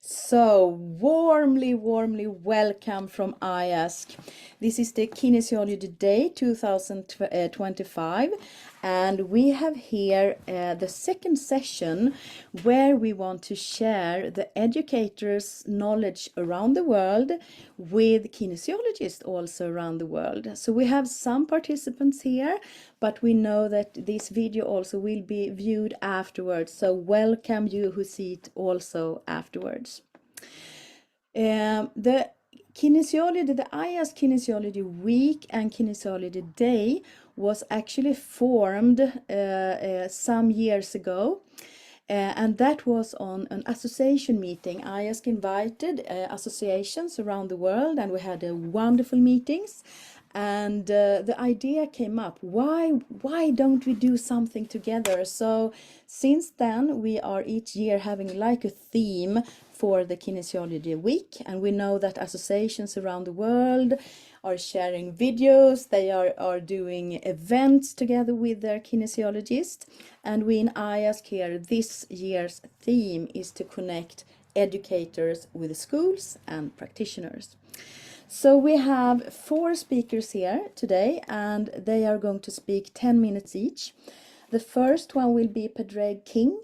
So, warmly welcome from IASK. This is the Kinesiology Day 2025, and we have here the second session where we want to share the educators' knowledge around the world with kinesiologists also around the world. So we have some participants here, but we know that this video also will be viewed afterwards. So welcome you who see it also afterwards. The kinesiology, the IASK Kinesiology Week and Kinesiology Day was actually formed some years ago. And that was on an association meeting. IASK invited associations around the world, and we had wonderful meetings. And the idea came up, why don't we do something together? So since then, we are each year having like a theme for the Kinesiology Week. And we know that associations around the world are sharing videos, they are doing events together with their kinesiologists. And we in IASK here, this year's theme is to connect educators with schools and practitioners. So we have 4 speakers here today, and they are going to speak 10 minutes each. The first one will be Predrag King,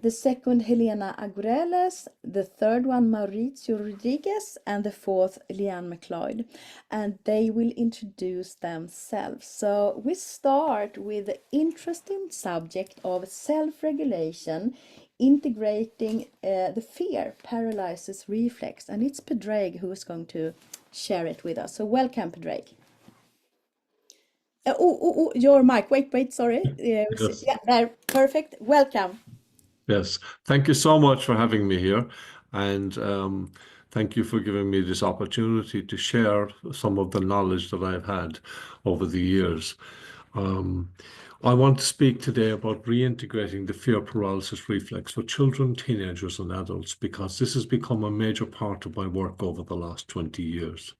the second Helena Arguelles, the third one Maurizio Rodriguez, and the fourth Leanne McLeod. And they will introduce themselves. So we start with the interesting subject of self-regulation, integrating the fear paralysis reflex. And it's Predrag who is going to share it with us. So welcome, Predrag. Your mic. Wait, sorry. Yes. Yeah, there. Perfect. Welcome. Yes, thank you so much for having me here, and thank you for giving me this opportunity to share some of the knowledge that I've had over the years. I want to speak today about reintegrating the fear paralysis reflex for children, teenagers, and adults, because this has become a major part of my work over the last 20 years.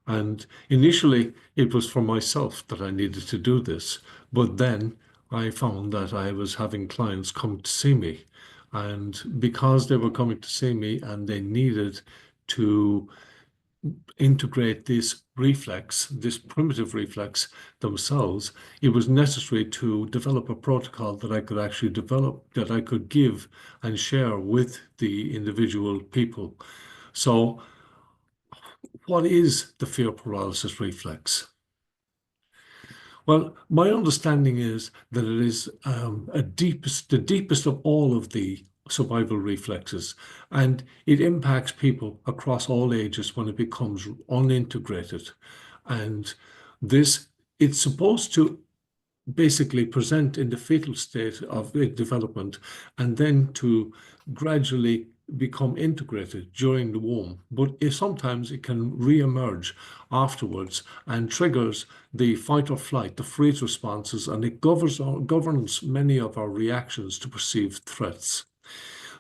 And initially, it was for myself that I needed to do this, but then I found that I was having clients come to see me, and because they were coming to see me and they needed to integrate this reflex, this primitive reflex themselves, it was necessary to develop a protocol that I could actually develop, that I could give and share with the individual people. So what is the fear paralysis reflex? Well, my understanding is that it is the deepest of all of the survival reflexes, and it impacts people across all ages when it becomes unintegrated. And it's supposed to basically present in the fetal state of development and then to gradually become integrated during the womb, but sometimes it can re-emerge afterwards and triggers the fight or flight, the freeze responses, and it governs many of our reactions to perceived threats.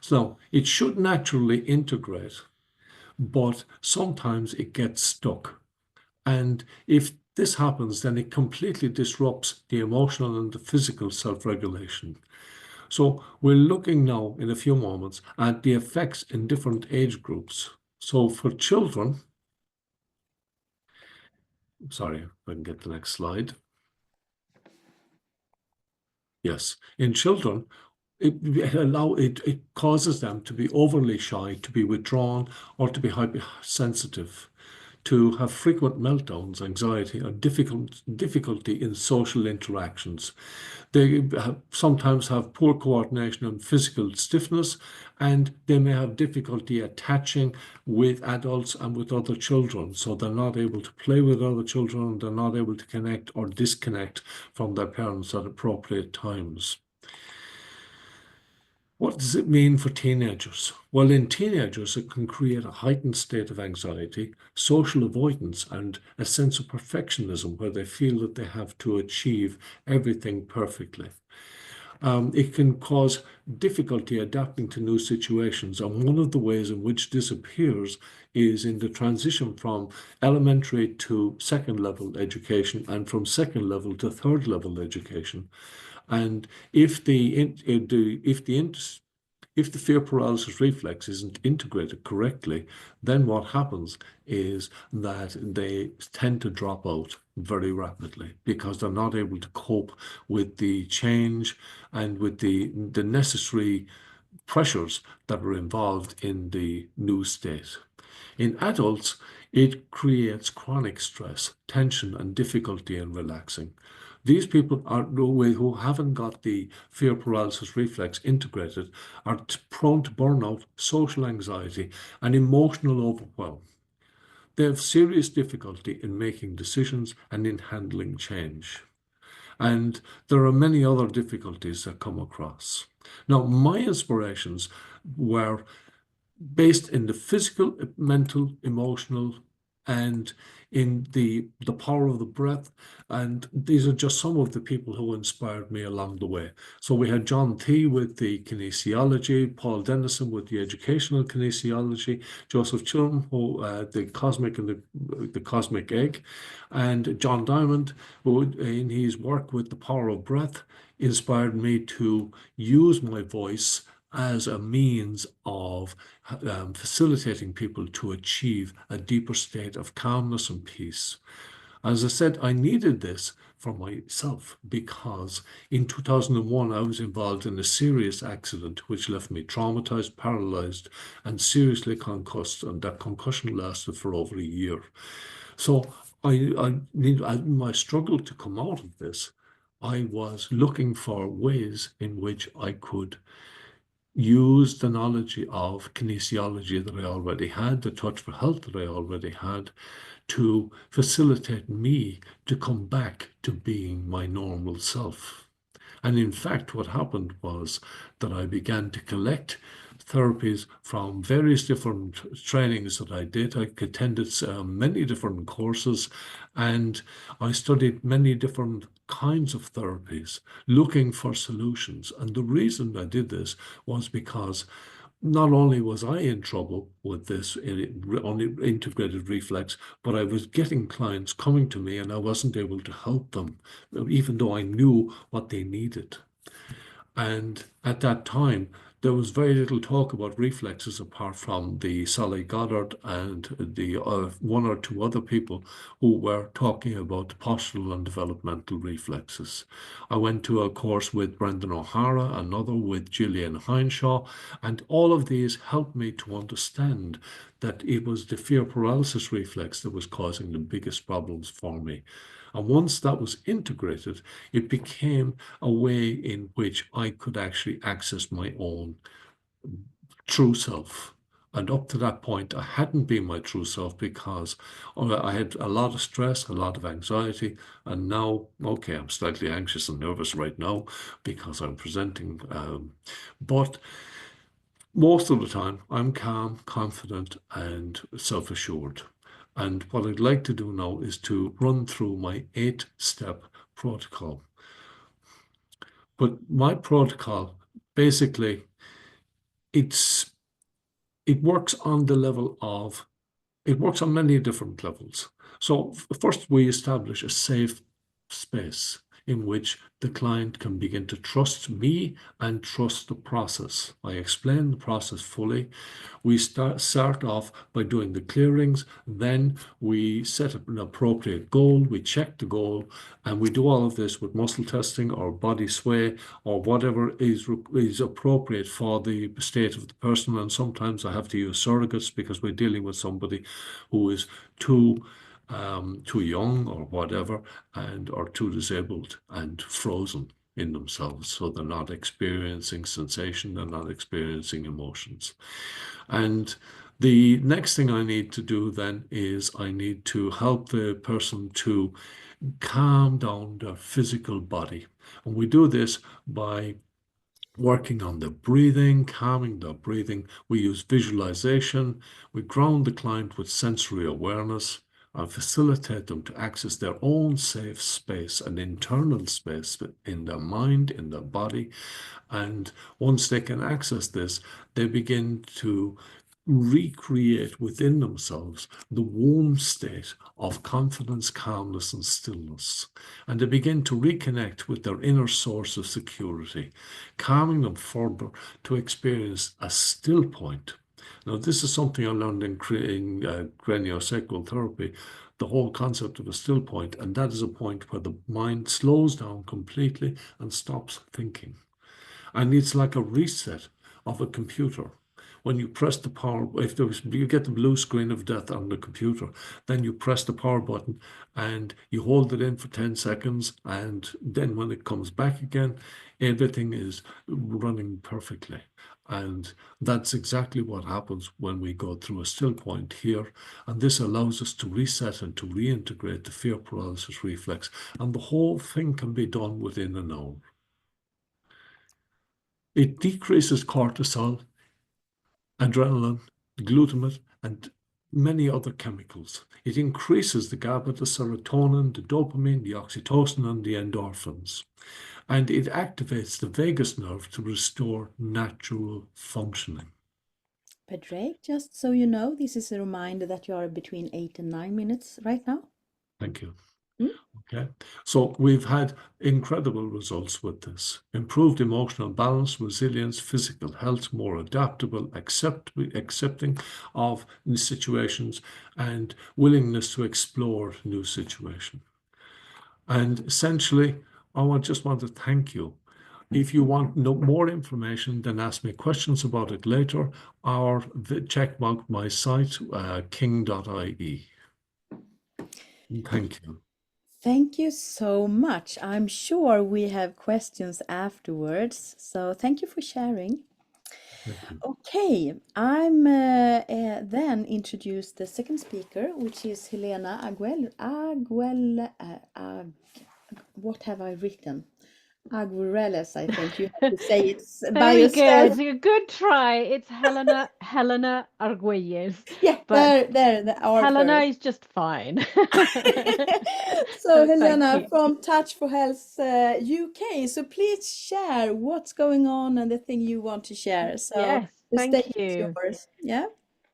So it should naturally integrate, but sometimes it gets stuck. And if this happens, then it completely disrupts the emotional and the physical self-regulation. So we're looking now in a few moments at the effects in different age groups. So for children, sorry, if I can get the next slide. Yes, in children, it causes them to be overly shy, to be withdrawn, or to be hypersensitive, to have frequent meltdowns, anxiety, or difficulty in social interactions. They sometimes have poor coordination and physical stiffness, and they may have difficulty attaching with adults and with other children. So they're not able to play with other children, they're not able to connect or disconnect from their parents at appropriate times. What does it mean for teenagers? Well, in teenagers, it can create a heightened state of anxiety, social avoidance, and a sense of perfectionism where they feel that they have to achieve everything perfectly. It can cause difficulty adapting to new situations, and one of the ways in which this appears is in the transition from elementary to second level education and from second level to third level education. And if the If the fear paralysis reflex isn't integrated correctly, then what happens is that they tend to drop out very rapidly because they're not able to cope with the change and with the necessary pressures that are involved in the new state. In adults, it creates chronic stress, tension, and difficulty in relaxing. These people are who haven't got the fear paralysis reflex integrated are prone to burnout, social anxiety, and emotional overwhelm. They have serious difficulty in making decisions and in handling change. And there are many other difficulties that come across. Now, my inspirations were based in the physical, mental, emotional, and in the power of the breath. And these are just some of the people who inspired me along the way. So we had John T with the kinesiology, Paul Dennison with the educational kinesiology, Joseph Chilm, who the cosmic and the cosmic egg, and John Diamond, who in his work with the power of breath inspired me to use my voice as a means of facilitating people to achieve a deeper state of calmness and peace. As I said, I needed this for myself because in 2001 I was involved in a serious accident which left me traumatized, paralyzed, and seriously concussed, and that concussion lasted for over a year. So in my struggle to come out of this, I was looking for ways in which I could use the knowledge of kinesiology that I already had, the touch for health that I already had, to facilitate me to come back to being my normal self. And in fact, what happened was that I began to collect therapies from various different trainings that I did. I attended many different courses, and I studied many different kinds of therapies, looking for solutions. And the reason I did this was because not only was I in trouble with this only integrated reflex, but I was getting clients coming to me and I wasn't able to help them, even though I knew what they needed. And at that time, there was very little talk about reflexes apart from the Sally Goddard and the one or two other people who were talking about postural and developmental reflexes. I went to a course with Brendan O'Hara, another with Gillian Hineshaw, and all of these helped me to understand that it was the fear paralysis reflex that was causing the biggest problems for me. And once that was integrated, it became a way in which I could actually access my own true self. And up to that point, I hadn't been my true self because I had a lot of stress, a lot of anxiety. And now, okay, I'm slightly anxious and nervous right now because I'm presenting. But most of the time, I'm calm, confident, and self-assured. And what I'd like to do now is to run through my 8-step protocol. But my protocol, basically, it works on the level of, it works on many different levels. So first we establish a safe space in which the client can begin to trust me and trust the process. I explain the process fully. We start off by doing the clearings, then we set up an appropriate goal, we check the goal, and we do all of this with muscle testing or body sway or whatever is appropriate for the state of the person. And sometimes I have to use surrogates because we're dealing with somebody who is too young or whatever, and or too disabled and frozen in themselves. So they're not experiencing sensation, they're not experiencing emotions. And the next thing I need to do then is I need to help the person to calm down their physical body. And we do this by working on the breathing, calming the breathing. We use visualization. We ground the client with sensory awareness and facilitate them to access their own safe space, an internal space in their mind, in their body. And once they can access this, they begin to recreate within themselves the warm state of confidence, calmness, and stillness. And they begin to reconnect with their inner source of security, calming them further to experience a still point. Now, this is something I learned in craniosacral therapy, the whole concept of a still point, and that is a point where the mind slows down completely and stops thinking. And it's like a reset of a computer. When you press the power, if you get the blue screen of death on the computer, then you press the power button and you hold it in for 10 seconds. And then when it comes back again, everything is running perfectly. And that's exactly what happens when we go through a still point here. And this allows us to reset and to reintegrate the fear paralysis reflex. And the whole thing can be done within an hour. It decreases cortisol, adrenaline, glutamate, and many other chemicals. It increases the GABA, the serotonin, the dopamine, the oxytocin, and the endorphins. And it activates the vagus nerve to restore natural functioning. Padraig, just so you know, this is a reminder that you are between 8 and 9 minutes right now. Thank you. Mm. Okay, so we've had incredible results with this. Improved emotional balance, resilience, physical health, more adaptable, accepting of new situations, and willingness to explore new situations. And essentially, just want to thank you. If you want more information, then ask me questions about it later, or check out my site, king.ie. Thank you. Thank you so much. I'm sure we have questions afterwards. So thank you for sharing. Thank you. Okay, I'm then introduce the second speaker, which is Helena what have I written? Arguelles, I think you have to say it by Very yourself. good. Good try. It's Helena Arguelles. Yeah, But there, the R Helena first. is just fine. So Thank Helena you. from Touch for Health UK. So please share what's going on and the thing you want to share. So Yes, the stage thank is you. yours. Yeah.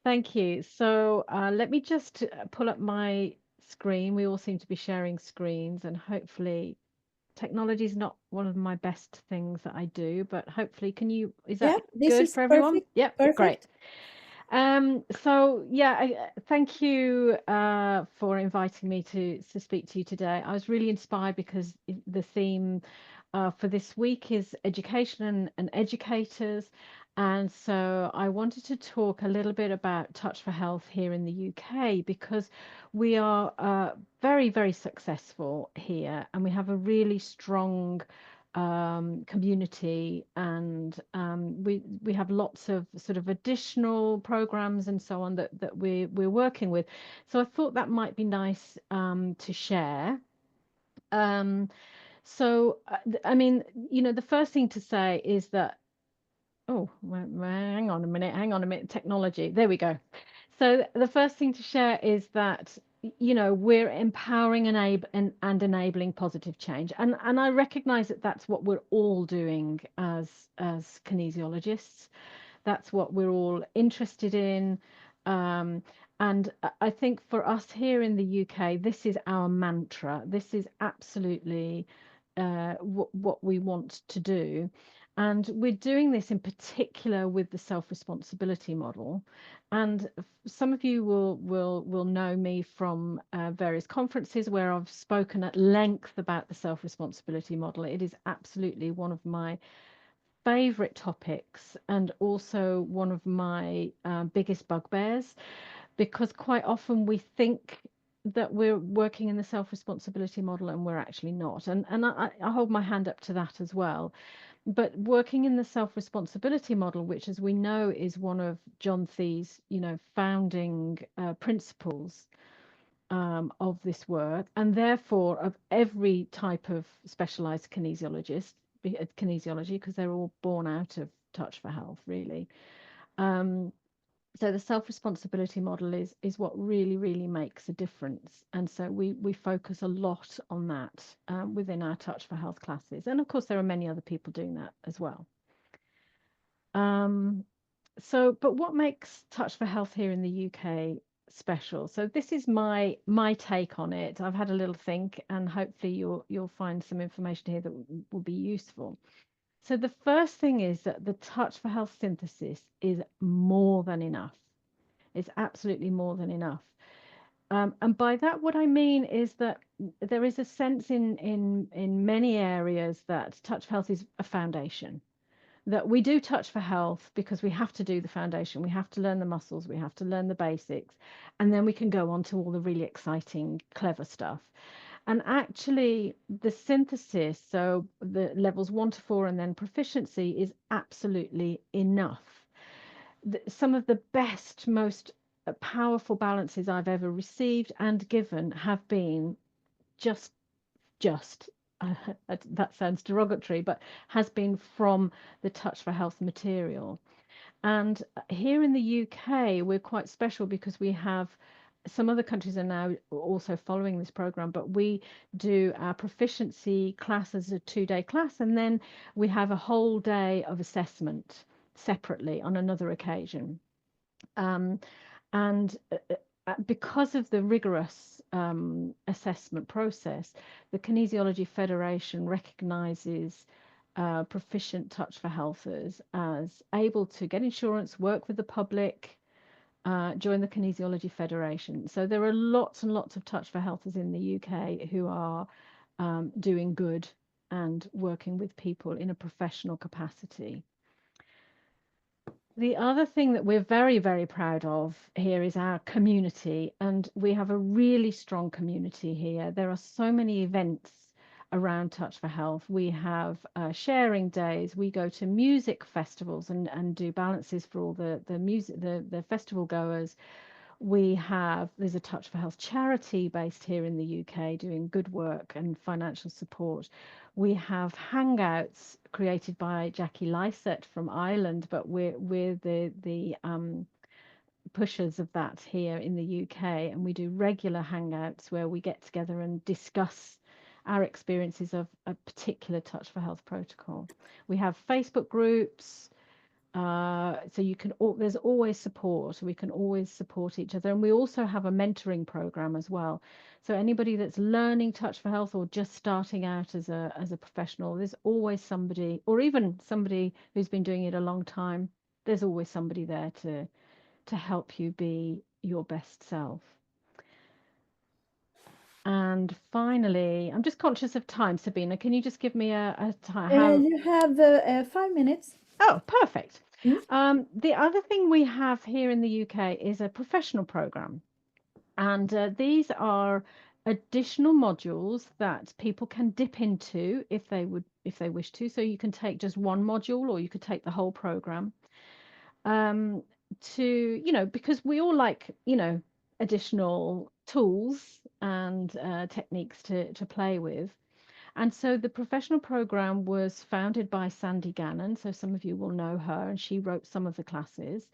Thank you. So let me just pull up my screen. We all seem to be sharing screens, and hopefully technology is not one of my best things that I do, but hopefully is Yeah, that this good is for everyone? perfect. Yep, great. Perfect. So yeah, thank you for inviting me to speak to you today. I was really inspired because the theme for this week is education and educators. And so I wanted to talk a little bit about Touch for Health here in the UK because we are very, very successful here and we have a really strong community, and we have lots of sort of additional programs and so on that we're working with. So I thought that might be nice to share. So I mean, the first thing to say is that hang on a minute, technology. There we go. So the first thing to share is that we're empowering and enabling positive change, and I recognize that that's what we're all doing as kinesiologists. That's what we're all interested in, and I think for us here in the UK, this is our mantra. This is absolutely what we want to do. And we're doing this in particular with the self-responsibility model. And some of you will know me from various conferences where I've spoken at length about the self-responsibility model. It is absolutely one of my favorite topics and also one of my biggest bugbears, because quite often we think that we're working in the self-responsibility model and we're actually not. And I hold my hand up to that as well. But working in the self-responsibility model, which, as we know, is one of John Thee's, founding principles of this work, and therefore of every type of specialized kinesiology, because they're all born out of Touch for Health, really. So the self-responsibility model is what really makes a difference, and so we focus a lot on that within our Touch for Health classes, and of course there are many other people doing that as well. but what makes Touch for Health here in the UK special? So this is my take on it. I've had a little think, and hopefully you'll find some information here that will be useful. So the first thing is that the Touch for Health synthesis is more than enough. It's absolutely more than enough. And by that, what I mean is that there is a sense in many areas that Touch for Health is a foundation. That we do Touch for Health because we have to do the foundation. We have to learn the muscles. We have to learn the basics. And then we can go on to all the really exciting, clever stuff. And actually, the synthesis, so the levels 1 to 4 and then proficiency, is absolutely enough. Some of the best, most powerful balances I've ever received and given have been just that sounds derogatory, but has been from the Touch for Health material. And here in the UK, we're quite special because we have some other countries are now also following this program, but we do our proficiency class as a 2-day class, and then we have a whole day of assessment separately on another occasion. And because of the rigorous assessment process, the Kinesiology Federation recognises proficient Touch for Healthers as able to get insurance, work with the public, join the Kinesiology Federation. So there are lots and lots of Touch for Healthers in the UK who are doing good and working with people in a professional capacity. The other thing that we're very, very proud of here is our community, and we have a really strong community here. There are so many events around Touch for Health. We have sharing days. We go to music festivals and do balances for all the festival goers. There's a Touch for Health charity based here in the UK doing good work and financial support. We have hangouts created by Jackie Lysett from Ireland, but we're the pushers of that here in the UK, and we do regular hangouts where we get together and discuss our experiences of a particular Touch for Health protocol. We have Facebook groups. So there's always support. We can always support each other. And we also have a mentoring program as well. So anybody that's learning Touch for Health or just starting out as a professional, there's always somebody, or even somebody who's been doing it a long time, there's always somebody there to help you be your best self. And finally, I'm just conscious of time, Sabina. Can you just give me a time? You have 5 minutes. Oh, perfect. The other thing we have here in the UK is a professional program, and these are additional modules that people can dip into if they wish to. So you can take just one module, or you could take the whole program. Because we all like additional tools and techniques to play with. And so the professional program was founded by Sandy Gannon. So some of you will know her, and she wrote some of the classes.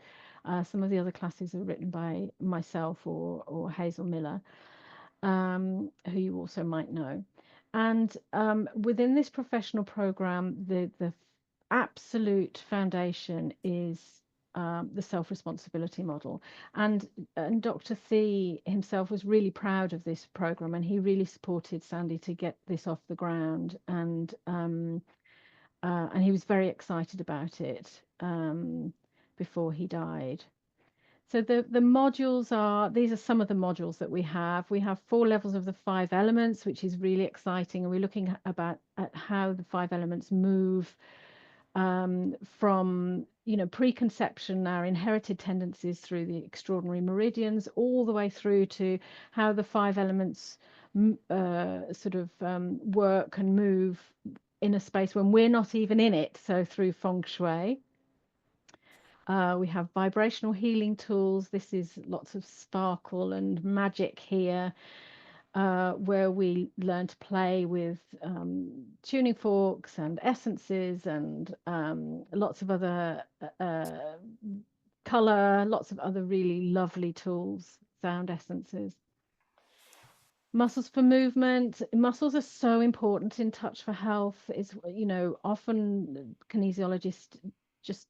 Some of the other classes are written by myself or Hazel Miller, who you also might know. And within this professional program, the absolute foundation is the self-responsibility model, and Dr. Thie himself was really proud of this program, and he really supported Sandy to get this off the ground, and he was very excited about it before he died. So the modules these are some of the modules that we have. We have 4 levels of the 5 elements, which is really exciting, and we're looking at how the 5 elements move from preconception, our inherited tendencies through the extraordinary meridians, all the way through to how the 5 elements work and move in a space when we're not even in it. So through feng shui. We have vibrational healing tools. This is lots of sparkle and magic here. Where we learn to play with tuning forks and essences and lots of other color, lots of other really lovely tools, sound essences. Muscles for movement. Muscles are so important in Touch for Health. Often kinesiologists just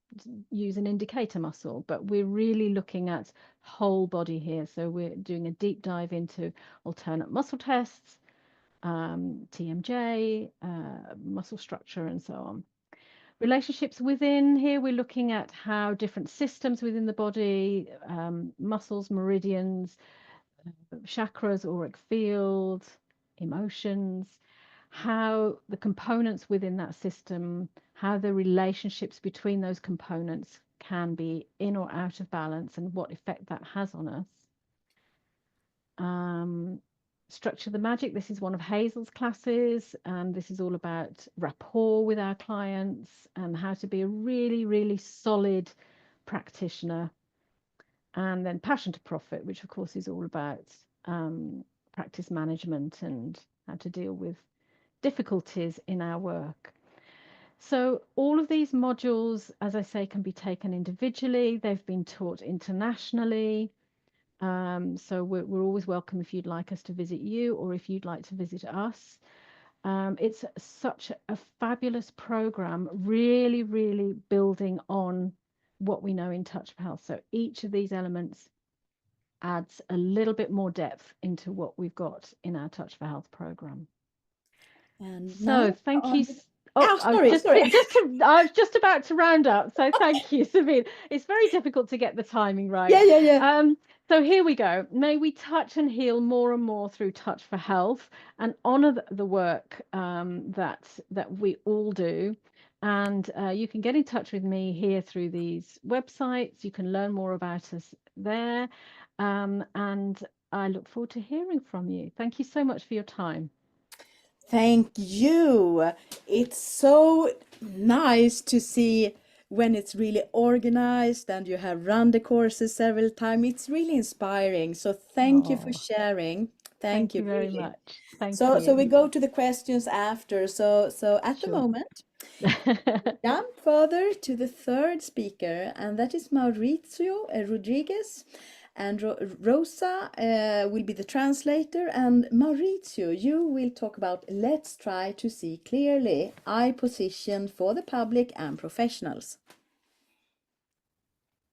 use an indicator muscle, but we're really looking at whole body here. So we're doing a deep dive into alternate muscle tests, TMJ, muscle structure, and so on. Relationships within here, we're looking at how different systems within the body, muscles, meridians, chakras, auric field, emotions, how the components within that system, how the relationships between those components can be in or out of balance, and what effect that has on us. Structure the Magic. This is one of Hazel's classes, and this is all about rapport with our clients and how to be a really, really solid practitioner. And then Passion to Profit, which of course is all about practice management and how to deal with difficulties in our work. So all of these modules, as I say, can be taken individually. They've been taught internationally. So we're always welcome if you'd like us to visit you, or if you'd like to visit us. It's such a fabulous program, really, really building on what we know in Touch for Health. So each of these elements adds a little bit more depth into what we've got in our Touch for Health program. And So now thank you. sorry. I was just about to round up. So thank you, Sabine. It's very difficult to get the timing right. Yeah. So here we go. May we touch and heal more and more through Touch for Health, and honor the work that we all do. And you can get in touch with me here through these websites. You can learn more about us there. And I look forward to hearing from you. Thank you so much for your time. Thank you. It's so nice to see when it's really organized and you have run the courses several times. It's really inspiring. So thank you for sharing. Thank you very really much. Thank you. So we go to the questions after. So at the moment, jump further to the third speaker, and that is Maurizio Rodriguez. And Rosa will be the translator, and Maurizio, you will talk about Let's Try to See Clearly, Eye Position for the Public and Professionals.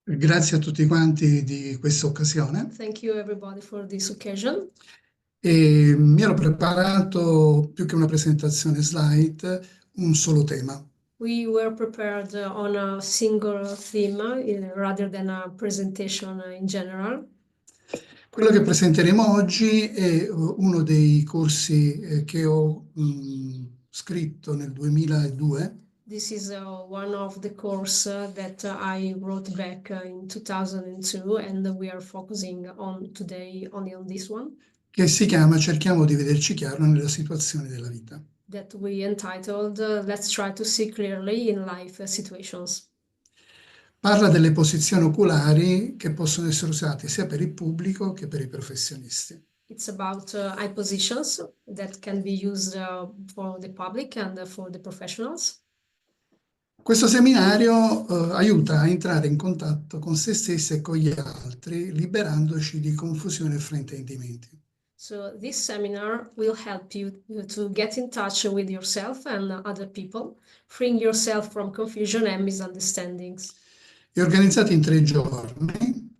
Grazie a tutti quanti di questa occasione. Thank you everybody for this occasion. E mi ero preparato, più che una presentazione slide, un solo tema. We were prepared on a single theme rather than a presentation in general. Quello che presenteremo oggi è uno dei corsi che ho scritto nel 2002. This is one of the course that I wrote back in 2002, and we are focusing on today only on this one. Che si chiama Cerchiamo di vederci chiaro nella situazione della vita. That we entitled Let's Try to See Clearly in Life Situations. Parla delle posizioni oculari che possono essere usate sia per il pubblico che per i professionisti. It's about eye positions that can be used for the public and for the professionals. Questo seminario aiuta a entrare in contatto con se stessi e con gli altri, liberandoci di confusione e fraintendimenti. So this seminar will help you to get in touch with yourself and other people, freeing yourself from confusion and misunderstandings. È organizzato in 3 giorni.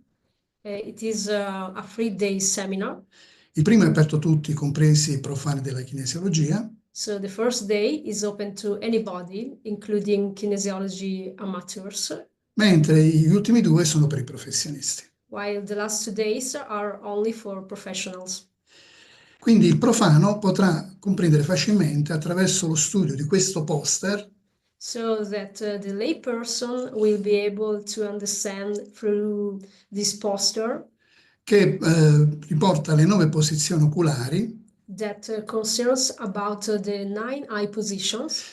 It is a 3-day seminar. Il primo è aperto a tutti, compresi i profani della kinesiologia. So the first day is open to anybody, including kinesiology amateurs. Mentre gli ultimi 2 sono per i professionisti. While the last 2 days are only for professionals. Quindi il profano potrà comprendere facilmente attraverso lo studio di questo poster. So that the layperson will be able to understand through this poster. Che riporta le 9 posizioni oculari. That concerns about the 9 eye positions.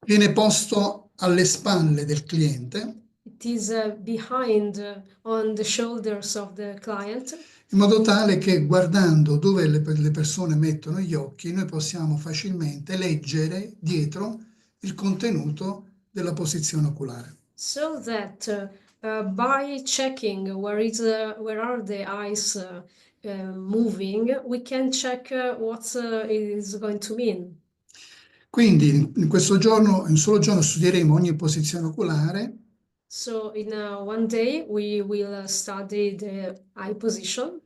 Viene posto alle spalle del cliente. It is behind on the shoulders of the client. In modo tale che guardando dove le persone mettono gli occhi, noi possiamo facilmente leggere dietro il contenuto della posizione oculare. So that by checking where are the eyes moving, we can check what it is going to mean. Quindi in un solo giorno studieremo ogni posizione oculare. So in one day we will study the eye position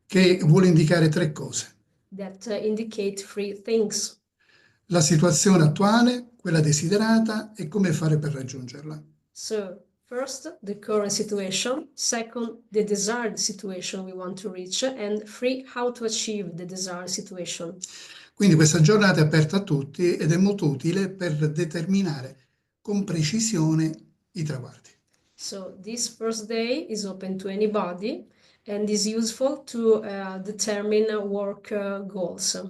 che vuole indicare tre cose: that indicate three things. la situazione attuale, quella desiderata e come fare per raggiungerla. So first, the current situation. Second, the desired situation we want to reach. And three, how to achieve the desired situation. Quindi questa giornata è aperta a tutti ed è molto utile per determinare con precisione i traguardi. So this first day is open to anybody and is useful to determine work goals.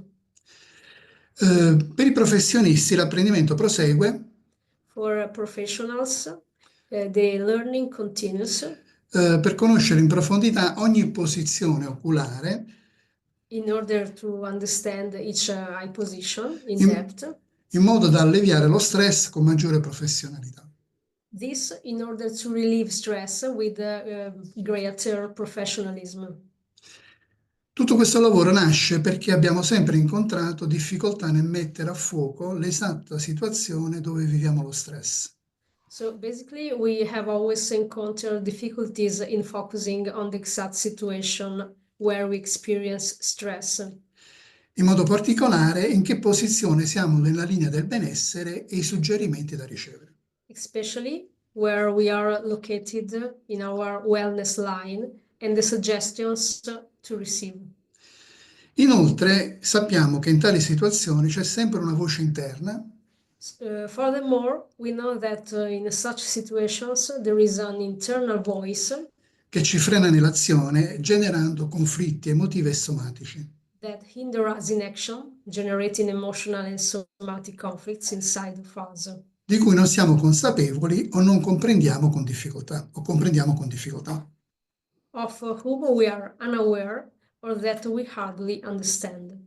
Per i professionisti l'apprendimento prosegue For professionals, the learning continues per conoscere in profondità ogni posizione oculare in order to understand each eye position in in, depth. in modo da alleviare lo stress con maggiore professionalità. This in order to relieve stress with greater professionalism. Tutto questo lavoro nasce perché abbiamo sempre incontrato difficoltà nel mettere a fuoco l'esatta situazione dove viviamo lo stress. So basically, we have always encountered difficulties in focusing on the exact situation where we experience stress. In modo particolare, in che posizione siamo nella linea del benessere e i suggerimenti da ricevere. Especially where we are located in our wellness line and the suggestions to receive. Inoltre, sappiamo che in tali situazioni c'è sempre una voce interna Furthermore, we know that in such situations there is an internal voice che ci frena nell'azione, generando conflitti emotivi e somatici. that hinder us in action, generating emotional and somatic conflicts inside of us, Di cui non siamo consapevoli o non comprendiamo con difficoltà, of whom we are unaware or that we hardly understand.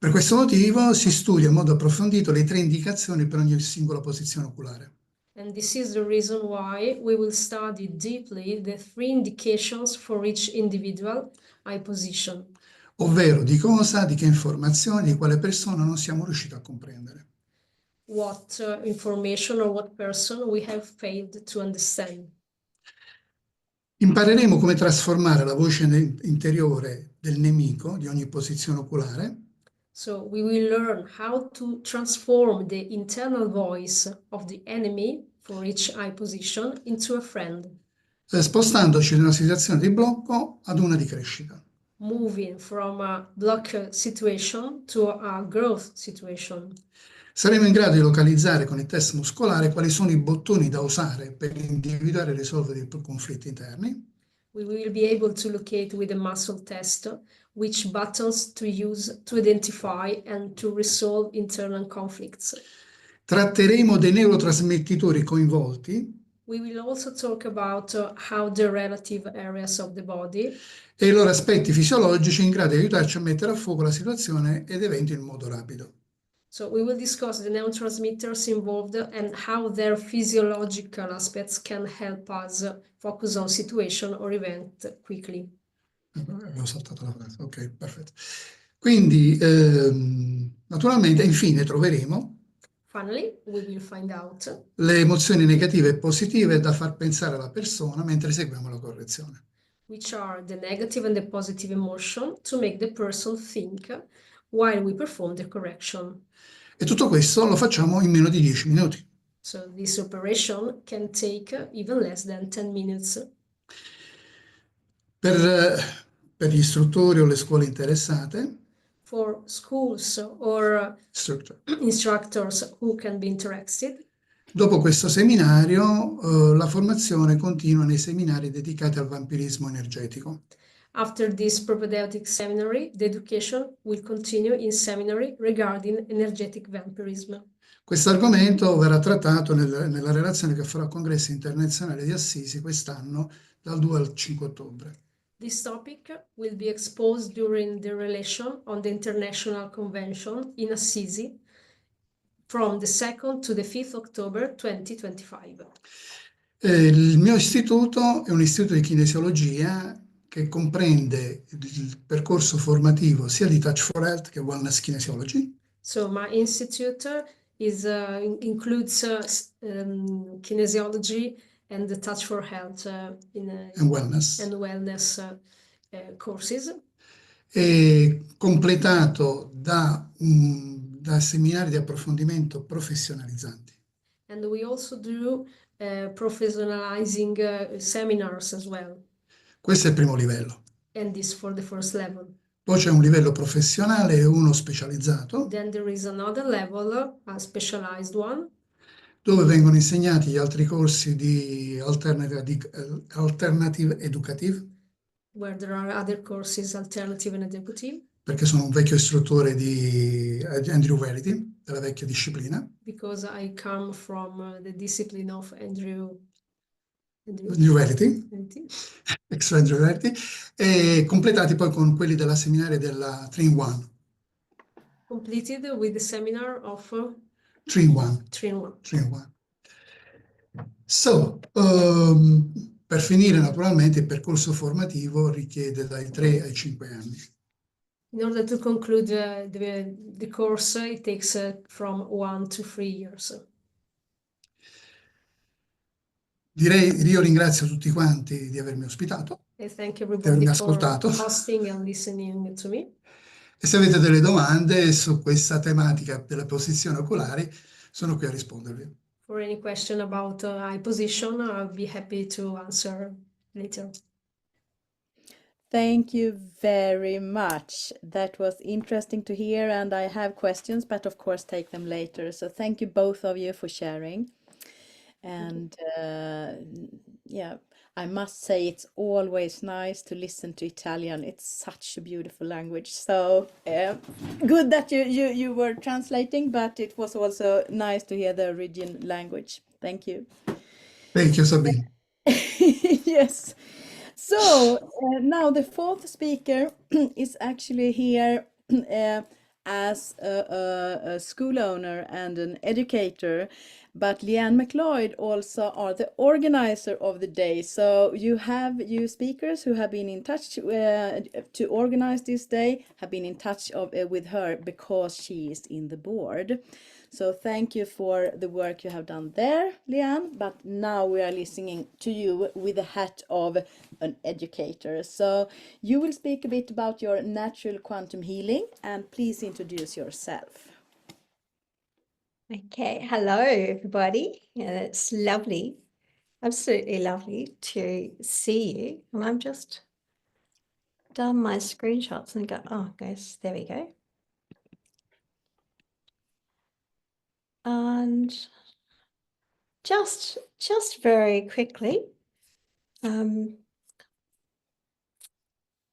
Per questo motivo si studia in modo approfondito le tre indicazioni per ogni singola posizione oculare. And this is the reason why we will study deeply the three indications for each individual eye position. Ovvero di cosa, di che informazioni, di quale persona non siamo riusciti a comprendere. What information or what person we have failed to understand. Impareremo come trasformare la voce interiore del nemico di ogni posizione oculare So we will learn how to transform the internal voice of the enemy for each eye position into a friend, spostandoci da una situazione di blocco ad una di crescita. moving from a block situation to a growth situation. Saremo in grado di localizzare con il test muscolare quali sono i bottoni da usare per individuare e risolvere i conflitti interni. We will be able to locate with a muscle test which buttons to use to identify and to resolve internal conflicts. Tratteremo dei neurotrasmettitori coinvolti We will also talk about how the relative areas of the body e i loro aspetti fisiologici in grado di aiutarci a mettere a fuoco la situazione ed eventi in modo rapido. So we will discuss the neurotransmitters involved and how their physiological aspects can help us focus on situation or event quickly. Avevo saltato la frase, ok, perfetto. Quindi, naturalmente, infine troveremo Finally, we will find out le emozioni negative e positive da far pensare alla persona mentre seguiamo la correzione. which are the negative and the positive emotion to make the person think while we perform the correction. E tutto questo lo facciamo in meno di 10 minuti. So this operation can take even less than 10 minutes. Per gli istruttori o le scuole interessate, For schools or instructors who can be interested, dopo questo seminario, la formazione continua nei seminari dedicati al vampirismo energetico. after this propedeutic seminary, the education will continue in seminary regarding energetic vampirism. Questo argomento verrà trattato nella relazione che farò al Congresso internazionale di Assisi quest'anno dal 2 al 5 ottobre. This topic will be exposed during the relation on the International Convention in Assisi from the 2nd to the 5th October 2025. Il mio istituto è un istituto di kinesiologia che comprende il percorso formativo sia di Touch for Health che Wellness Kinesiology. So my institute includes kinesiology and the Touch for Health and wellness courses. E completato da seminari di approfondimento professionalizzanti. And we also do professionalizing seminars as well. Questo è il primo livello. And this for the first level. Poi c'è un livello professionale e uno specializzato, Then there is another level, a specialized one, dove vengono insegnati gli altri corsi di alternative educative, where there are other courses, alternative and educative, perché sono un vecchio istruttore di Andrew Verity, della vecchia disciplina. because I come from the discipline of Andrew Verity, extra Andrew Verity, e completati poi con quelli della seminaria della 3-in-1. Completed with the seminar of 3-in-1. 3-in-1. So, per finire, naturalmente, il percorso formativo richiede dai 3 ai 5 anni. In order to conclude the course, it takes from 1 to 3 years. Direi, io ringrazio tutti quanti di avermi ospitato, I thank di everybody avermi for ascoltato. hosting and listening to me. E se avete delle domande su questa tematica della posizione oculare, sono qui a rispondervi. For any question about eye position, I'll be happy to answer later. Thank you very much. That was interesting to hear, and I have questions, but of course take them later. So thank you both of you for sharing. And yeah, I must say it's always nice to listen to Italian. It's such a beautiful language. So good that you were translating, but it was also nice to hear the original language. Thank you. Thank you, Sabine. Yes. So now the fourth speaker is actually here as a school owner and an educator, but Leanne McLeod also are the organizer of the day. So you speakers who have been in touch to organize this day have been in touch with her because she is in the board. So thank you for the work you have done there, Leanne. But now we are listening to you with the hat of an educator. So you will speak a bit about your natural quantum healing, and please introduce yourself. Okay, hello everybody. It's lovely, absolutely lovely to see you. And I'm just done my screenshots and go, oh, guys, there we go. And just very quickly,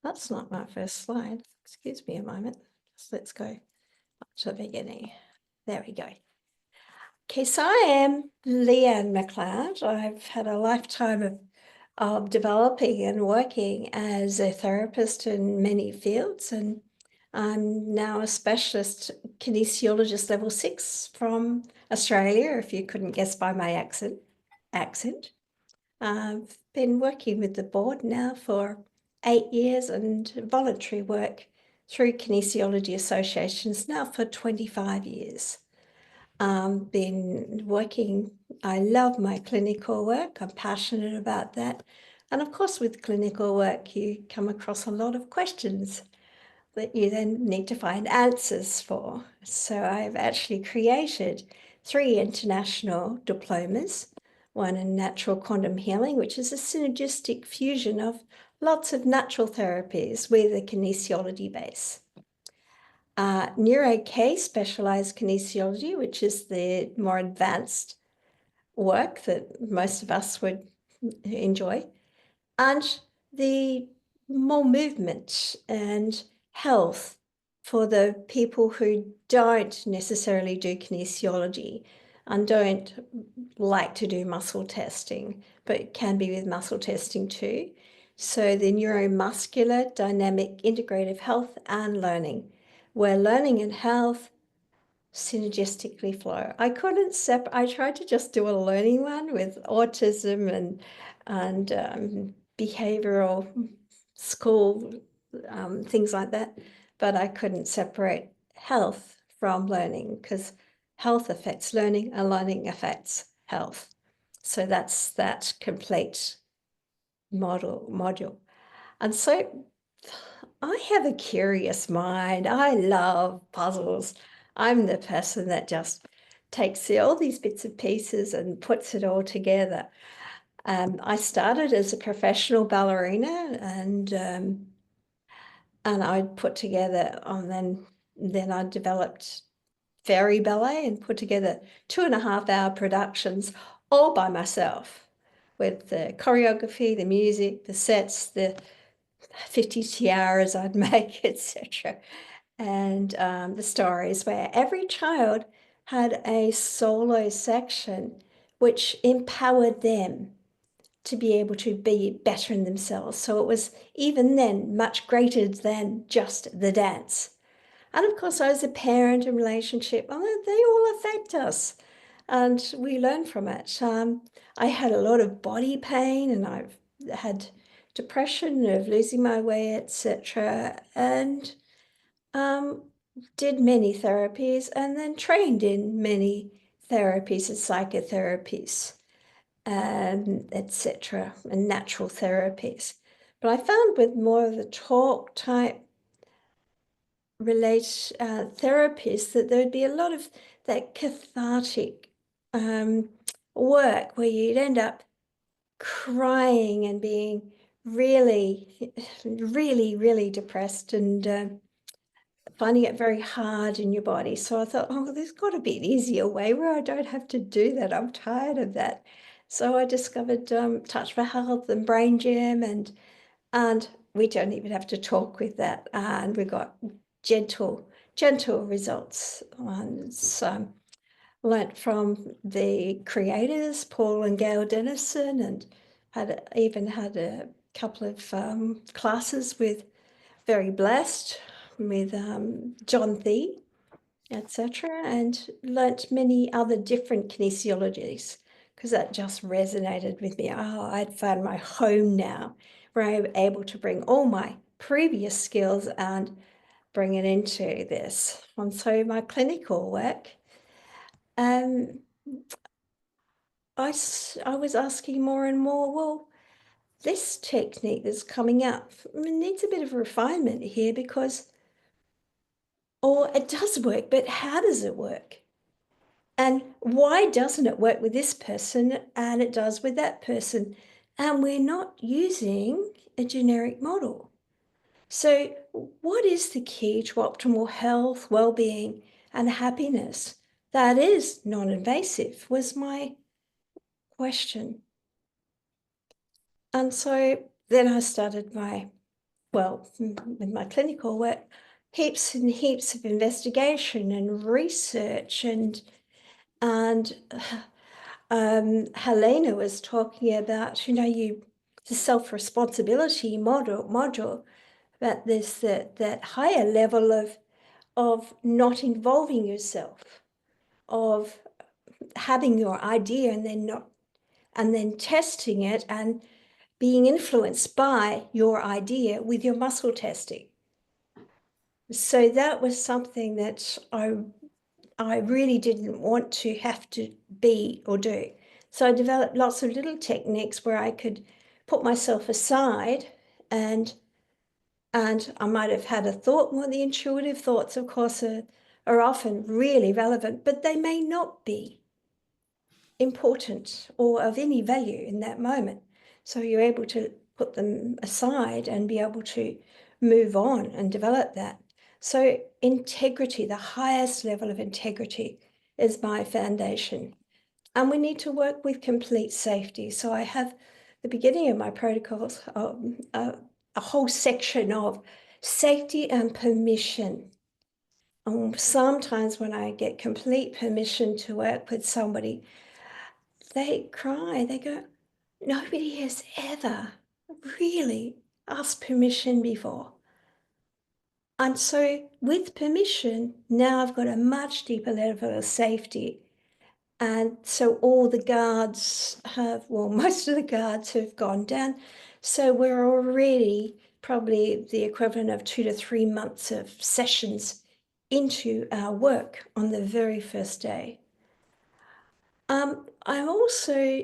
that's not my first slide. Excuse me a moment. Just let's go up to the beginning. There we go. Okay, so I am Leanne McLeod. I've had a lifetime of developing and working as a therapist in many fields, and I'm now a specialist kinesiologist level 6 from Australia, if you couldn't guess by my accent. I've been working with the board now for 8 years and voluntary work through kinesiology associations now for 25 years. Been working, I love my clinical work, I'm passionate about that. And of course, with clinical work, you come across a lot of questions that you then need to find answers for. So I've actually created 3 international diplomas, one in natural quantum healing, which is a synergistic fusion of lots of natural therapies with a kinesiology base. Neuro-K specialized kinesiology, which is the more advanced work that most of us would enjoy, and the more movement and health for the people who don't necessarily do kinesiology and don't like to do muscle testing, but can be with muscle testing too. So the neuromuscular, dynamic, integrative health and learning, where learning and health synergistically flow. I tried to just do a learning one with autism and behavioral school, things like that, but I couldn't separate health from learning because health affects learning and learning affects health. So that's that complete module. And so I have a curious mind. I love puzzles. I'm the person that just takes all these bits and pieces and puts it all together. I started as a professional ballerina, and I put together, and then I developed fairy ballet and put together 2.5-hour productions all by myself, with the choreography, the music, the sets, the 50 tiaras I'd make, etc. And the stories, where every child had a solo section which empowered them to be able to be better in themselves. So it was even then much greater than just the dance. And of course, as a parent and relationship, they all affect us, and we learn from it. I had a lot of body pain, and I've had depression of losing my way, etc. And did many therapies, and then trained in many therapies and psychotherapies, etc., and natural therapies. But I found with more of the talk type therapies that there'd be a lot of that cathartic work where you'd end up crying and being really, really, really depressed and finding it very hard in your body. So I thought, oh, there's got to be an easier way where I don't have to do that. I'm tired of that. So I discovered Touch for Health and Brain Gym, and we don't even have to talk with that. And we got gentle results. And so learnt from the creators, Paul and Gail Dennison, and even had a couple of classes with Very Blessed, with John Thee, etc., and learnt many other different kinesiologies, because that just resonated with me. Oh, I'd found my home now, where I'm able to bring all my previous skills and bring it into this. And so my clinical work, I was asking more and more, well, this technique that's coming up needs a bit of refinement here, because, or it does work, but how does it work? And why doesn't it work with this person and it does with that person? And we're not using a generic model. So what is the key to optimal health, well-being, and happiness that is non-invasive, was my question. And so then I started with my clinical work, heaps and heaps of investigation and research, and Helena was talking about, the self-responsibility module, that there's that higher level of not involving yourself, of having your idea and then testing it and being influenced by your idea with your muscle testing. So that was something that I really didn't want to have to be or do. So I developed lots of little techniques where I could put myself aside, and I might have had a thought. Well, the intuitive thoughts, of course, are often really relevant, but they may not be important or of any value in that moment. So you're able to put them aside and be able to move on and develop that. So integrity, the highest level of integrity, is my foundation. And we need to work with complete safety. So I have the beginning of my protocols, a whole section of safety and permission. Sometimes when I get complete permission to work with somebody, they cry, they go, nobody has ever really asked permission before. And so with permission, now I've got a much deeper level of safety. And so all the guards most of the guards have gone down. So we're already probably the equivalent of 2 to 3 months of sessions into our work on the very first day. I'm also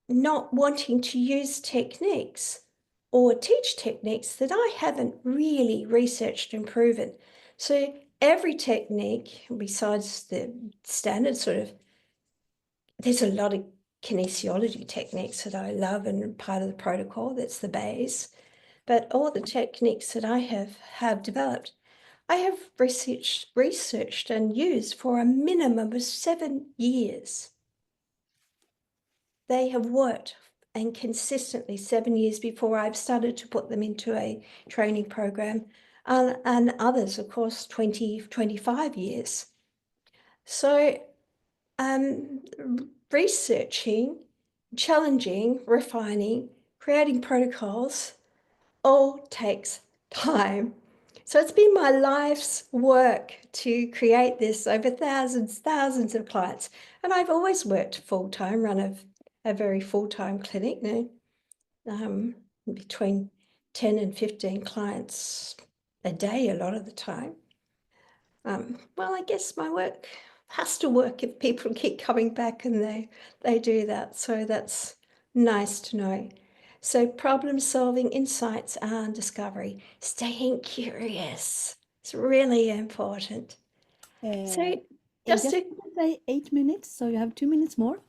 not wanting to use techniques or teach techniques that I haven't really researched and proven. So every technique, besides the standard sort of, there's a lot of kinesiology techniques that I love and part of the protocol, that's the base. But all the techniques that I have developed, I have researched and used for a minimum of 7 years. They have worked, and consistently 7 years before I've started to put them into a training program, and others, of course, 20, 25 years. So researching, challenging, refining, creating protocols all takes time. So it's been my life's work to create this over thousands of clients. And I've always worked full-time, run a very full-time clinic now, between 10 and 15 clients a day a lot of the time. Well, I guess my work has to work if people keep coming back and they do that. So that's nice to know. So problem solving, insights and discovery, staying curious. It's really important. So just to say 8 minutes, so you have 2 minutes more.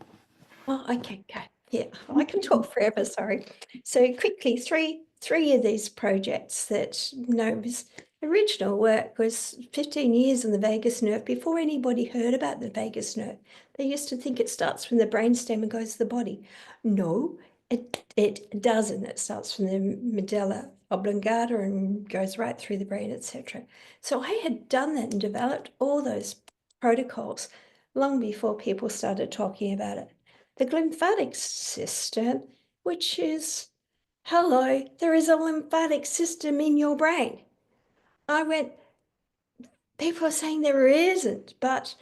Oh, okay, yeah, I can talk forever, sorry. So quickly, three of these projects that, was original work was 15 years on the vagus nerve before anybody heard about the vagus nerve. They used to think it starts from the brainstem and goes to the body. No, it doesn't. It starts from the medulla oblongata and goes right through the brain, etc. So I had done that and developed all those protocols long before people started talking about it. The lymphatic system, which is, hello, there is a lymphatic system in your brain. I went, people are saying there isn't, but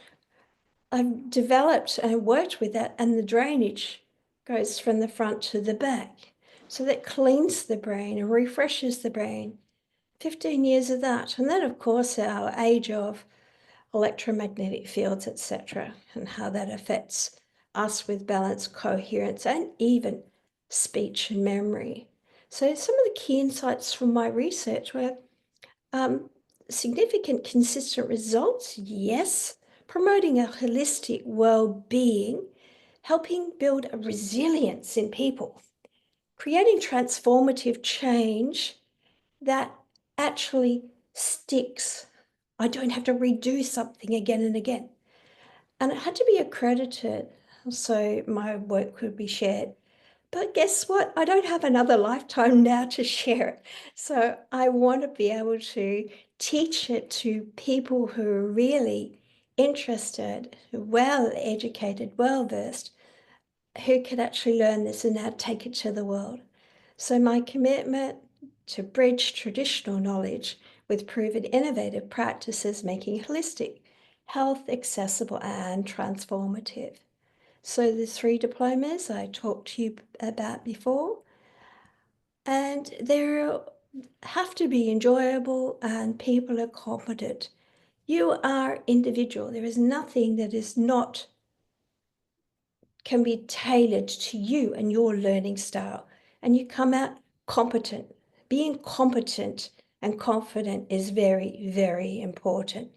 I've developed and worked with that, and the drainage goes from the front to the back. So that cleans the brain and refreshes the brain. 15 years of that. And then, of course, our age of electromagnetic fields, etc., and how that affects us with balance, coherence, and even speech and memory. So some of the key insights from my research were significant consistent results, yes, promoting a holistic well-being, helping build a resilience in people, creating transformative change that actually sticks. I don't have to redo something again and again. And it had to be accredited so my work could be shared. But guess what? I don't have another lifetime now to share it. So I want to be able to teach it to people who are really interested, well-educated, well-versed, who could actually learn this and now take it to the world. So my commitment to bridge traditional knowledge with proven innovative practices, making holistic health accessible and transformative. So the 3 diplomas I talked to you about before, and they have to be enjoyable and people are competent. You are individual. There is nothing that is not can be tailored to you and your learning style, and you come out competent. Being competent and confident is very, very important.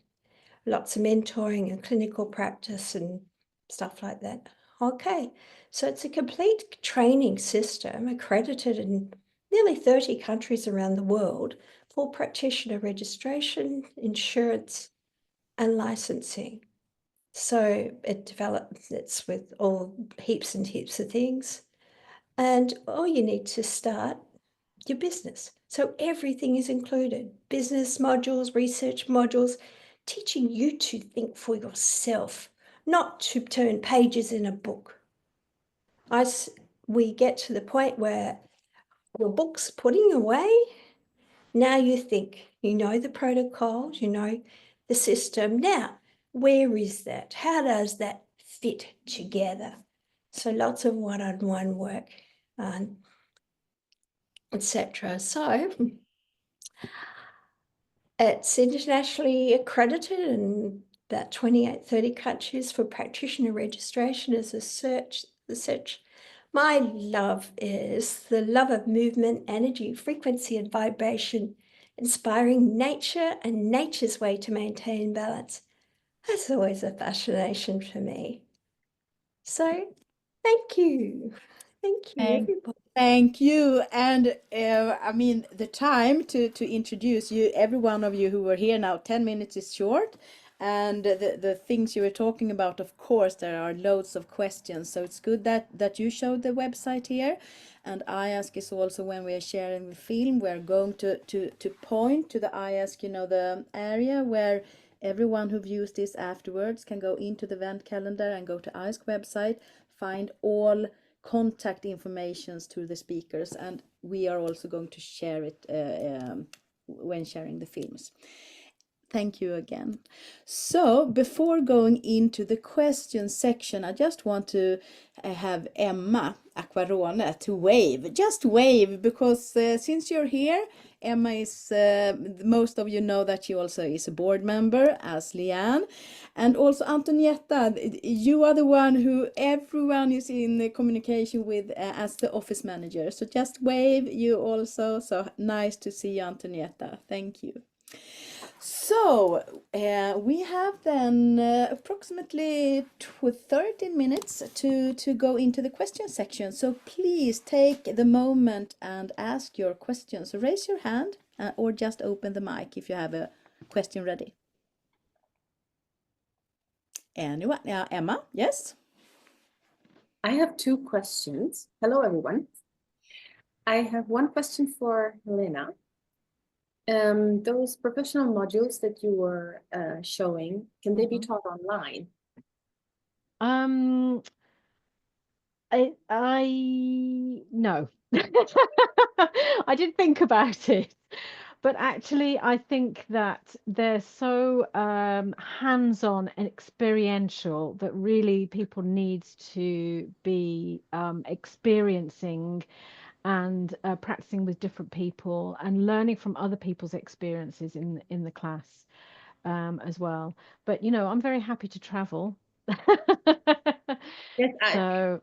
Lots of mentoring and clinical practice and stuff like that. Okay, so it's a complete training system accredited in nearly 30 countries around the world for practitioner registration, insurance, and licensing. So it's with all heaps and heaps of things. And all you need to start your business. So everything is included. Business modules, research modules, teaching you to think for yourself, not to turn pages in a book. We get to the point where your book's putting away. Now you think, you know the protocols, you know the system. Now, where is that? How does that fit together? So lots of one-on-one work, etc. So it's internationally accredited in about 28, 30 countries for practitioner registration as the search My love is the love of movement, energy, frequency, and vibration, inspiring nature and nature's way to maintain balance. That's always a fascination for me. So, thank you. Thank you, Thank everybody. Thank you. And I mean, the time to introduce you, every one of you who are here now, 10 minutes is short. And the things you were talking about, of course, there are loads of questions. So it's good that you showed the website here. And IASK is also, when we are sharing the film, we're going to point to the IASK, you know, the area where everyone who views this afterwards can go into the event calendar and go to IASK website, find all contact informations to the speakers, and we are also going to share it when sharing the films. Thank you again. So before going into the question section, I just want to have Emma Aquarone to wave. Just wave, because since you're here, Emma is, most of you know that she also is a board member as Leanne. And also Antonietta, you are the one who everyone is in communication with as the office manager. So just wave you also. So nice to see you, Antonietta. Thank you. So we have then approximately 13 minutes to go into the question section. So please take the moment and ask your questions. So raise your hand or just open the mic if you have a question ready. Anyone? Emma, yes? I have two questions. Hello, everyone. I have one question for Helena. Those professional modules that you were showing, can they be taught online? No. I did think about it, but actually I think that they're so hands-on and experiential that really people need to be experiencing and practicing with different people and learning from other people's experiences in the class as well. But you know, I'm very happy to travel. Yes, So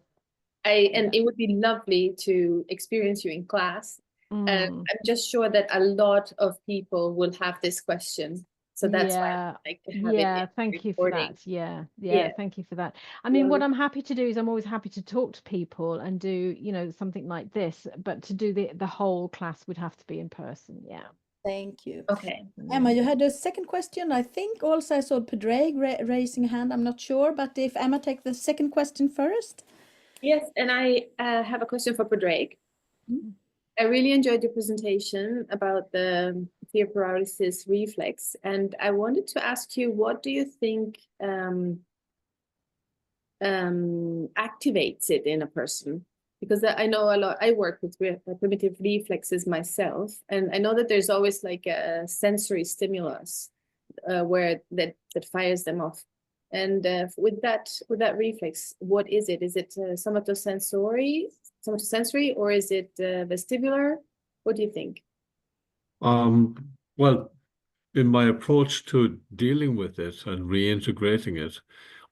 and it would be lovely to experience you in class. I'm just sure that a lot of people will have this question. So that's why I like to have it. Thank you for that. Yeah, thank you for that. I Yeah. mean, what I'm happy to do is I'm always happy to talk to people and do, you know, something like this, but to do the whole class would have to be in person. Yeah. Thank you. Okay. Emma, you had a second question. I think also I saw Predrag raising a hand. I'm not sure, but if Emma take the second question first. Yes, and I have a question for Predrag. I really enjoyed your presentation about the fear paralysis reflex, and I wanted to ask you, what do you think activates it in a person? Because I know a lot, I work with primitive reflexes myself, and I know that there's always like a sensory stimulus where that fires them off. And with that reflex, what is it? Is it somatosensory, or is it vestibular? What do you think? Well, in my approach to dealing with it and reintegrating it,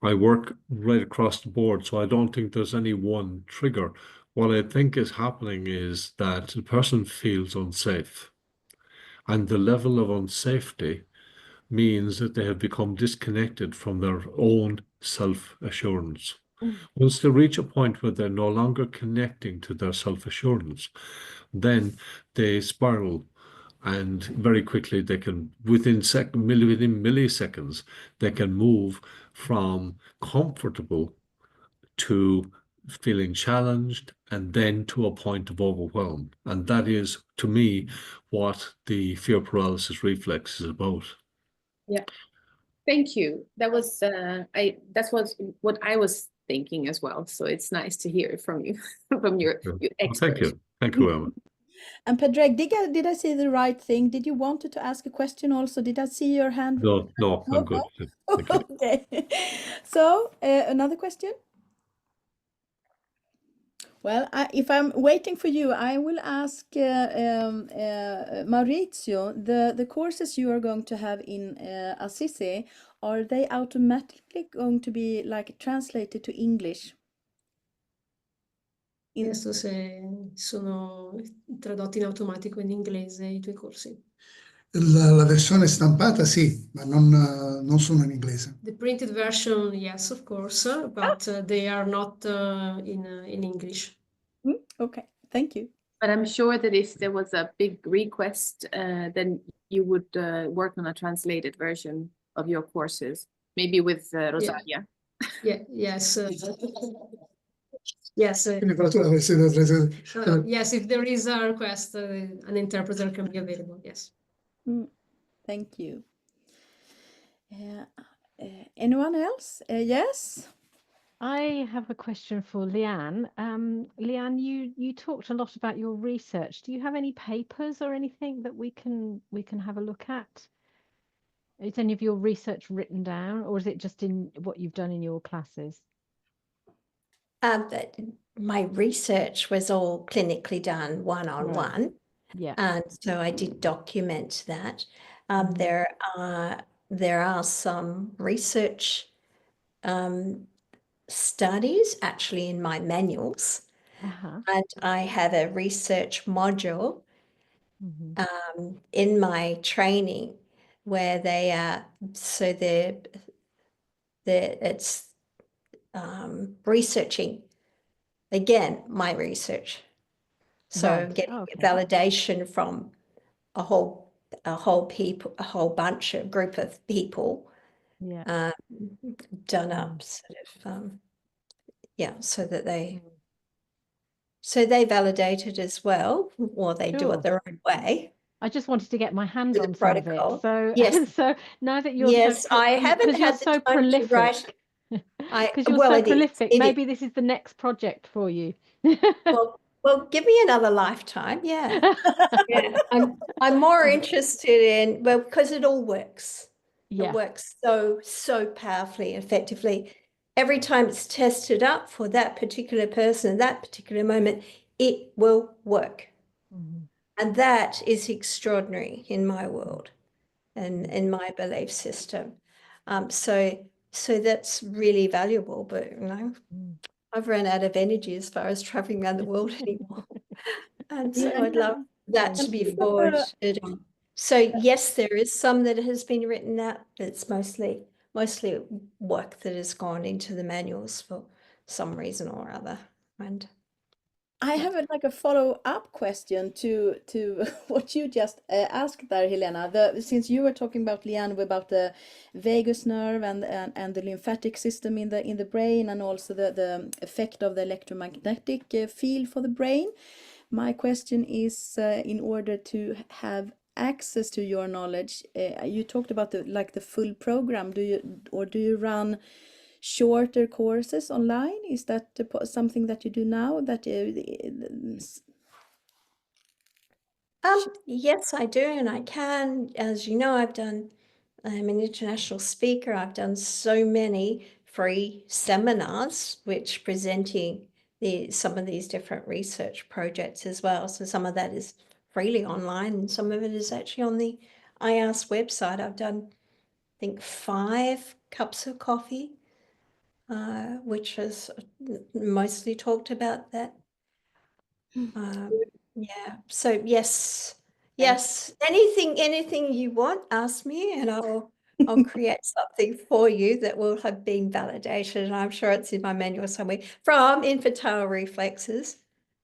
I work right across the board, so I don't think there's any one trigger. What I think is happening is that the person feels unsafe, and the level of unsafety means that they have become disconnected from their own self-assurance. Once they reach a point where they're no longer connecting to their self-assurance, then they spiral, and very quickly they can, within milliseconds, they can move from comfortable to feeling challenged and then to a point of overwhelm. And that is, to me, what the fear paralysis reflex is about. Yeah. Thank you. That was that's what I was thinking as well. So it's nice to hear it from you, from your expert. Thank you, Emma. And Predrag, did I say the right thing? Did you wanted to ask a question also? Did I see your hand? No, I'm good. Thank you. Okay. So another question? Well, if I'm waiting for you, I will ask Maurizio, the courses you are going to have in Assisi, are they automatically going to be like translated to English? Chiesto se sono tradotti in automatico in inglese i tuoi corsi. La versione stampata sì, ma non sono in inglese. The printed version, yes, of course, but they are not in English. Okay, thank you. But I'm sure that if there was a big request, then you would work on a translated version of your courses, maybe with Rosalia. Yeah, yes. Yes. Quindi però tu l'avresti da Yes, if there is a request, an interpreter can be available. Yes. Thank you. Anyone else? Yes. I have a question for Leanne. Leanne, you talked a lot about your research. Do you have any papers or anything that we can have a look at? Is any of your research written down, or is it just in what you've done in your classes? My research was all clinically done one-on-one. Right. Yeah. And so I did document that. There are some research studies actually in my manuals. And I have a research module in my training where they are, so it's researching again my research. So Right. getting Okay. validation from a whole bunch of group of people, Yeah. done up sort of so that they validate it as well, or they do Sure. it their own way. I just wanted to get my hands With the on some of it. protocol. So Yes. so now that you're Yes, so I haven't because you're had the so time to prolific. write. Because you're well, so it is. prolific, It is. maybe this is the next project for you. Well, give me another lifetime. Yeah. Yeah. I'm more interested in, well, because it all works. Yeah. It works so powerfully, effectively. Every time it's tested up for that particular person, that particular moment, it will work. And that is extraordinary in my world and in my belief system. So that's really valuable, but I've run out of energy as far as traveling around the world anymore. And so I'd love that to be forwarded on. So yes, there is some that has been written out, but it's mostly work that has gone into the manuals for some reason or other. And I have a follow-up question to what you just asked there, Helena. Since you were talking about, Leanne, about the vagus nerve and the lymphatic system in the brain, and also the effect of the electromagnetic field for the brain. My question is, in order to have access to your knowledge, you talked about the full program. Do you run shorter courses online? Is that something that you do now? yes, I do, and I can. As you know, I'm an international speaker. I've done so many free seminars, which presenting some of these different research projects as well. So some of that is freely online, and some of it is actually on the IASK website. I've done, I think, 5 cups of coffee, which has mostly talked about that. Yeah. So yes. Anything you want, ask me, and I'll create something for you that will have been validated. And I'm sure it's in my manual somewhere. From infantile reflexes,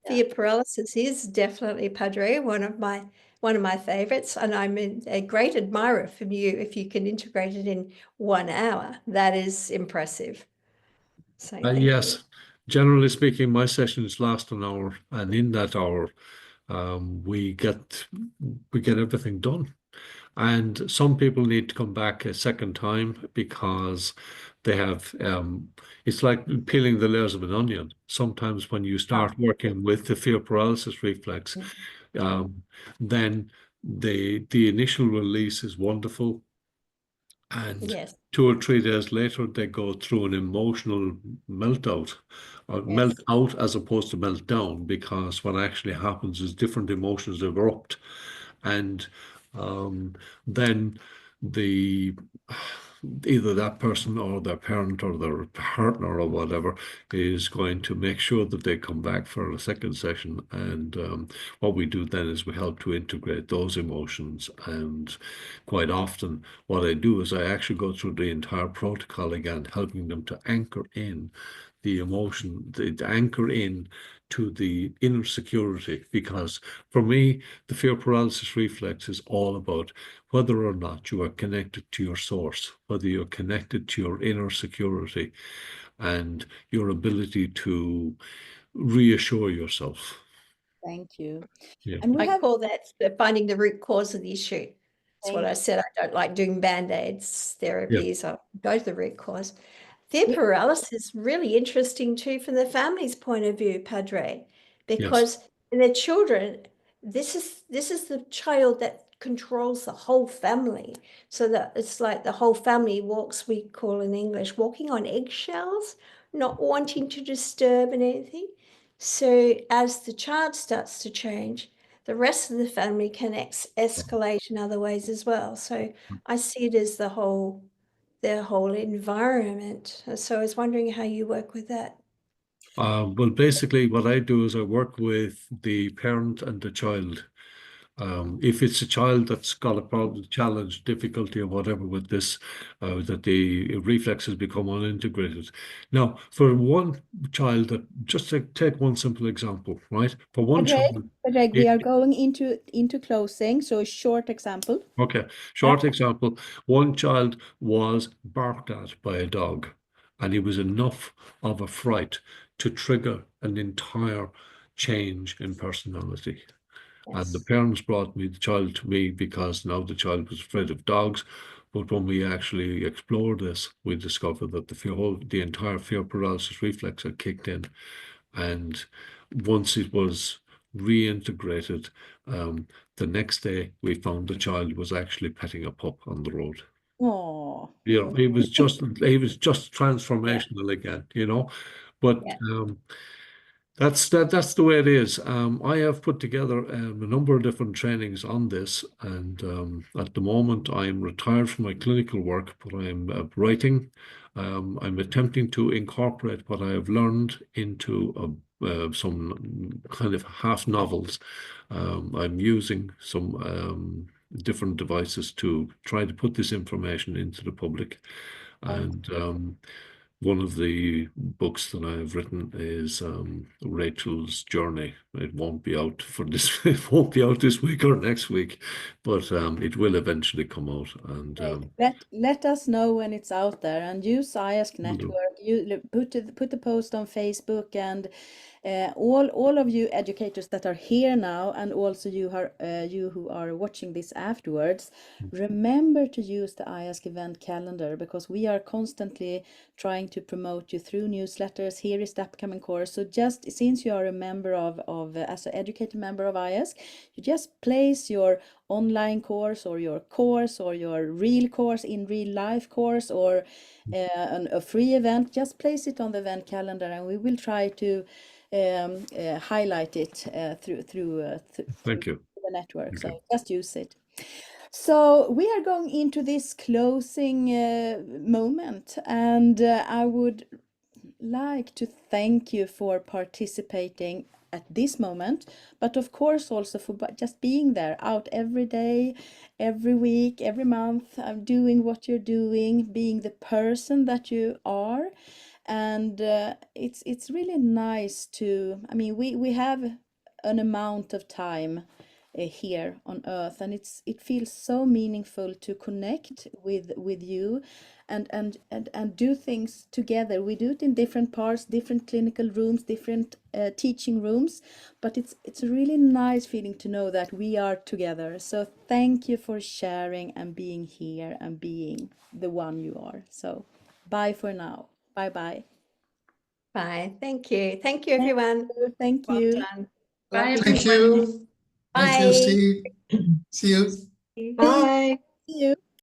fear paralysis is definitely Padre, one of my favorites, and I'm a great admirer from you if you can integrate it in 1 hour. That is impressive. So yes, generally speaking, my sessions last an hour, and in that hour, we get everything done. And some people need to come back a second time because they have, it's like peeling the layers of an onion. Sometimes when you start working with the fear paralysis reflex, then the initial release is wonderful. And 2 or 3 days later, they go through an emotional meltdown, or melt out as opposed to melt down, because what actually happens is different emotions erupt. And then either that person or their parent or their partner or whatever is going to make sure that they come back for a second session. And what we do then is we help to integrate those emotions. And quite often what I do is I actually go through the entire protocol again, helping them to anchor in the emotion, to anchor in to the inner security, because for me, the fear paralysis reflex is all about whether or not you are connected to your source, whether you're connected to your inner security and your ability to reassure yourself. Thank you. Yeah. And we I have call that finding the root cause of the issue. That's what Thank I said. I don't like doing band-aids therapies. I go to the root cause. Fear Yeah. paralysis is really interesting too from the family's point of view, Padre, Yes. because in the children, this is the child that controls the whole family. So that it's like the whole family walks, we call in English, walking on eggshells, not wanting to disturb and anything. So as the child starts to change, the rest of the family can escalate in other ways as well. So I see it as the whole environment. So I was wondering how you work with that. Well, basically what I do is I work with the parent and the child. If it's a child that's got a problem, challenge, difficulty, or whatever with this, that the reflexes become unintegrated. Now, for one child, that just to take one simple example, right? For one child, Greg, we are going into closing, so a short example. okay, short example. One child was barked at by a dog, and he was enough of a fright to trigger an entire change in personality. And the parents brought the child to me because now the child was afraid of dogs. But when we actually explored this, we discovered that the entire fear paralysis reflex had kicked in. And once it was reintegrated, the next day we found the child was actually petting a pup on the road. Oh, You know, he was just transformational again, you know. But that's the way it is. I have put together a number of different trainings on this, and at the moment I'm retired from my clinical work, but I'm writing. I'm attempting to incorporate what I have learned into some kind of half novels. I'm using some different devices to try to put this information into the public, and one of the books that I have written is Rachel's Journey. It won't be out it won't be out this week or next week, but it will eventually come out. And let us know when it's out there, and use IASK Network. You put the post on Facebook, and all of you educators that are here now, and also you who are watching this afterwards, remember to use the IASK event calendar, because we are constantly trying to promote you through newsletters. Here is the upcoming course. So just since you are a member as an educated member of IASK, you just place your online course or your real course in real life course, or a free event. Just place it on the event calendar, and we will try to highlight it through Thank you. the network. Thank So you. just use it. So we are going into this closing moment, and I would like to thank you for participating at this moment, but of course also for just being there, out every day, every week, every month, doing what you're doing, being the person that you are. And it's really nice to, I mean, we have an amount of time here on earth, and it feels so meaningful to connect with you and do things together. We do it in different parts, different clinical rooms, different teaching rooms, but it's a really nice feeling to know that we are together. So thank you for sharing and being here and being the one you are. So bye for now. Bye. Bye. Thank you. Thank you, everyone. Thank Well you. done. Bye, Lovely. Thank you. Thank you. Bye. See you. See you. Bye. See you.